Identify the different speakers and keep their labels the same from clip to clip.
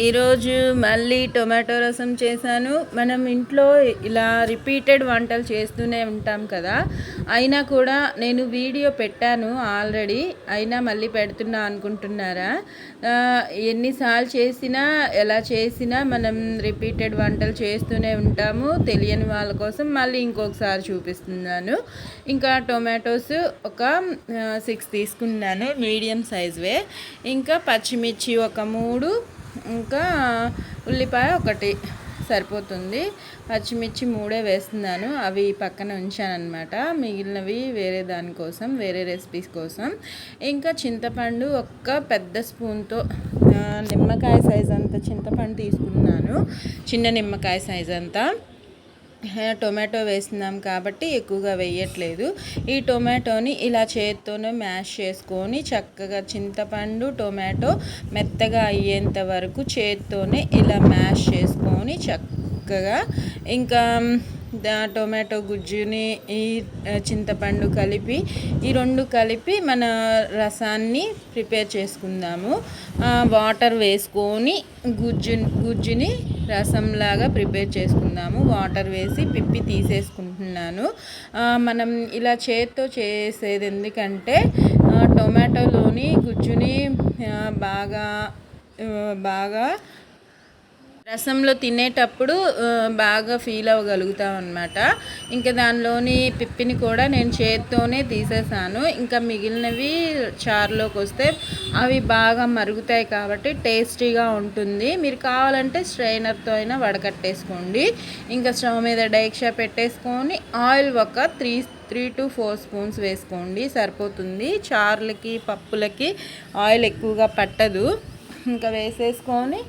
Speaker 1: ఈరోజు మళ్ళీ టొమాటో రసం చేశాను. మనం ఇంట్లో ఇలా రిపీటెడ్ వంటలు చేస్తూనే ఉంటాం కదా. అయినా కూడా నేను వీడియో పెట్టాను ఆల్రెడీ, అయినా మళ్ళీ పెడుతున్నా అనుకుంటున్నారా? ఎన్నిసార్లు చేసినా ఎలా చేసినా మనం రిపీటెడ్ వంటలు చేస్తూనే ఉంటాము. తెలియని వాళ్ళ కోసం మళ్ళీ ఇంకొకసారి చూపిస్తున్నాను. ఇంకా టొమాటోస్ ఒక 6 తీసుకున్నాను, మీడియం సైజ్వే. ఇంకా పచ్చిమిర్చి ఒక 3, ఇంకా ఉల్లిపాయ ఒకటి సరిపోతుంది. పచ్చిమిర్చి 3 వేస్తున్నాను, అవి పక్కన ఉంచాను అనమాట. మిగిలినవి వేరే దానికోసం, వేరే రెసిపీస్ కోసం. ఇంకా చింతపండు ఒక పెద్ద స్పూన్తో, నిమ్మకాయ సైజ్ అంత చింతపండు తీసుకున్నాను, చిన్న నిమ్మకాయ సైజ్ అంతా. టొమాటో వేస్తున్నాం కాబట్టి ఎక్కువగా వేయట్లేదు. ఈ టొమాటోని ఇలా చేత్తోనే మ్యాష్ చేసుకొని చక్కగా చింతపండు టొమాటో మెత్తగా అయ్యేంత వరకు చేత్తోనే ఇలా మ్యాష్ చేసుకొని చక్కగా, ఇంకా టొమాటో గుజ్జుని ఈ చింతపండు కలిపి, ఈ 2 కలిపి మన రసాన్ని ప్రిపేర్ చేసుకుందాము. వాటర్ వేసుకొని గుజ్జుని రసంలాగా ప్రిపేర్ చేసుకుందాము. వాటర్ వేసి పిప్పి తీసేసుకుంటున్నాను. మనం ఇలా చేత్తో చేసేది ఎందుకంటే టొమాటోలోని గుజ్జుని బాగా రసంలో తినేటప్పుడు బాగా ఫీల్ అవ్వగలుగుతాం అన్నమాట. ఇంకా దానిలోని పిప్పిని కూడా నేను చేత్తోనే తీసేసాను. ఇంకా మిగిలినవి చారులోకి వస్తే అవి బాగా మరుగుతాయి కాబట్టి టేస్టీగా ఉంటుంది. మీరు కావాలంటే స్ట్రైనర్తో అయినా వడకట్టేసుకోండి. ఇంకా స్టవ్ మీద డైక్షా పెట్టేసుకొని ఆయిల్ ఒక 3 to 4 స్పూన్స్ వేసుకోండి, సరిపోతుంది. చారులకి పప్పులకి ఆయిల్ ఎక్కువగా పట్టదు. ఇంకా వేసేసుకొని,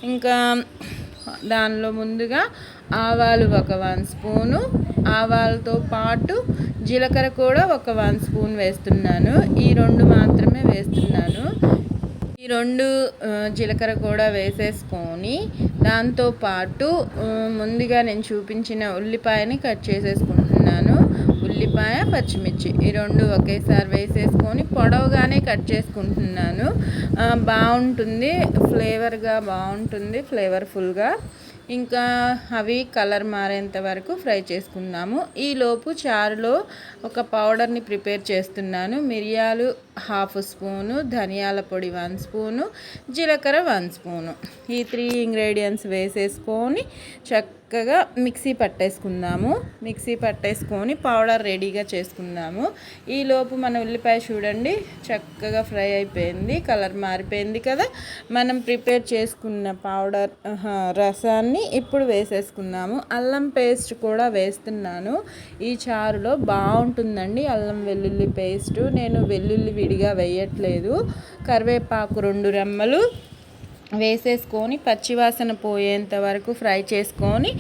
Speaker 1: ఇంకా దానిలో ముందుగా ఆవాలు ఒక 1 స్పూను, ఆవాలతో పాటు జీలకర్ర కూడా ఒక 1 స్పూన్ వేస్తున్నాను. ఈ 2 మాత్రమే వేస్తున్నాను. ఈ 2 జీలకర్ర కూడా వేసేసుకొని, దాంతోపాటు ముందుగా నేను చూపించిన ఉల్లిపాయని కట్ చేసేసుకుంటున్నాను. ఉల్లిపాయ పచ్చిమిర్చి ఈ 2 ఒకేసారి వేసేసుకొని పొడవుగానే కట్ చేసుకుంటున్నాను. బాగుంటుంది, ఫ్లేవర్గా బాగుంటుంది, ఫ్లేవర్ఫుల్గా. ఇంకా అవి కలర్ మారేంత వరకు ఫ్రై చేసుకుందాము. ఈలోపు చారులో ఒక పౌడర్ని ప్రిపేర్ చేస్తున్నాను. మిరియాలు 1/2 స్పూను, ధనియాల పొడి 1 స్పూను, జీలకర్ర 1 స్పూను. ఈ 3 ఇంగ్రీడియంట్స్ వేసేసుకొని చక్కగా మిక్సీ పట్టేసుకొని పౌడర్ రెడీగా చేసుకుందాము. ఈలోపు మన ఉల్లిపాయ చూడండి చక్కగా ఫ్రై అయిపోయింది, కలర్ మారిపోయింది కదా. మనం ప్రిపేర్ చేసుకున్న పౌడర్ రసాన్ని ఇప్పుడు వేసేసుకుందాము. అల్లం పేస్ట్ కూడా వేస్తున్నాను. ఈ చారులో బాగుంటుందండి అల్లం వెల్లుల్లి పేస్టు. నేను వెల్లుల్లి విడిగా వేయట్లేదు. కరివేపాకు 2 రెమ్మలు వేసేసుకొని పచ్చివాసన పోయేంత వరకు ఫ్రై చేసుకొని,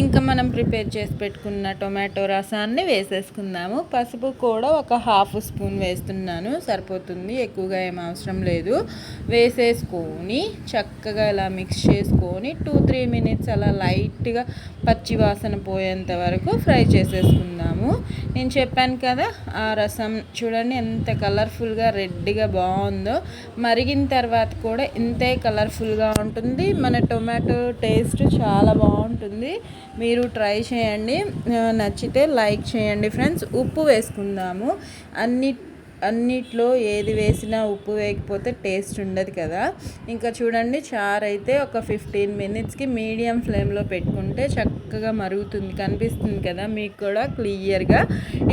Speaker 1: ఇంకా మనం ప్రిపేర్ చేసి పెట్టుకున్న టొమాటో రసాన్ని వేసేసుకుందాము. పసుపు కూడా ఒక 1/2 స్పూన్ వేస్తున్నాను, సరిపోతుంది, ఎక్కువగా ఏం అవసరం లేదు. వేసేసుకొని చక్కగా ఇలా మిక్స్ చేసుకొని 2-3 మినిట్స్ అలా లైట్గా పచ్చివాసన పోయేంత వరకు ఫ్రై చేసేసుకుందాము. నేను చెప్పాను కదా, ఆ రసం చూడండి ఎంత కలర్ఫుల్గా రెడ్గా బాగుందో. మరిగిన తర్వాత కూడా ఇంతే కలర్ఫుల్గా ఉంటుంది. మన టొమాటో టేస్ట్ చాలా బాగుంటుంది. మీరు ట్రై చేయండి, నచ్చితే లైక్ చేయండి ఫ్రెండ్స్. ఉప్పు వేసుకుందాము. అన్నిట్లో ఏది వేసినా ఉప్పు వేయకపోతే టేస్ట్ ఉండదు కదా. ఇంకా చూడండి చారు అయితే ఒక 15 మినిట్స్కి మీడియం ఫ్లేమ్లో పెట్టుకుంటే చక్కగా మరుగుతుంది, కనిపిస్తుంది కదా మీకు కూడా క్లియర్గా.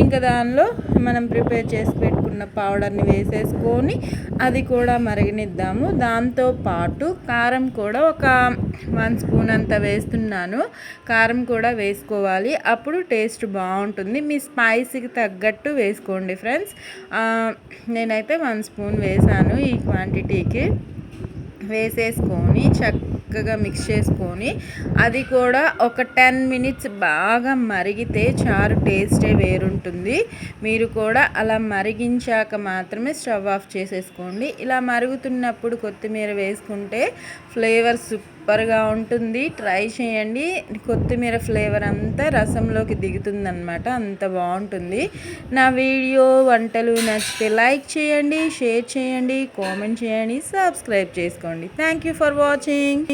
Speaker 1: ఇంకా దానిలో మనం ప్రిపేర్ చేసి పెట్టుకున్న పౌడర్ని వేసేసుకొని అది కూడా మరగనిద్దాము. దాంతోపాటు కారం కూడా ఒక 1 స్పూన్ అంత వేస్తున్నాను. కారం కూడా వేసుకోవాలి, అప్పుడు టేస్ట్ బాగుంటుంది. మీ స్పైసీకి తగ్గట్టు వేసుకోండి ఫ్రెండ్స్. నేనైతే 1 స్పూన్ వేసాను ఈ క్వాంటిటీకి. వేసేసుకొని చక్కగా మిక్స్ చేసుకొని అది కూడా ఒక 10 మినిట్స్ బాగా మరిగితే చారు టేస్టే వేరుంటుంది. మీరు కూడా అలా మరిగించాక మాత్రమే స్టవ్ ఆఫ్ చేసేసుకోండి. ఇలా మరుగుతున్నప్పుడు కొత్తిమీర వేసుకుంటే ఫ్లేవర్ సూపర్గా ఉంటుంది. ట్రై చేయండి. కొత్తిమీర ఫ్లేవర్ అంతా రసంలోకి దిగుతుందన్నమాట, అంత బాగుంటుంది. నా వీడియో వంటలు నచ్చితే లైక్ చేయండి, షేర్ చేయండి, కామెంట్ చేయండి, సబ్స్క్రైబ్ చేసుకోండి. Thank you for watching.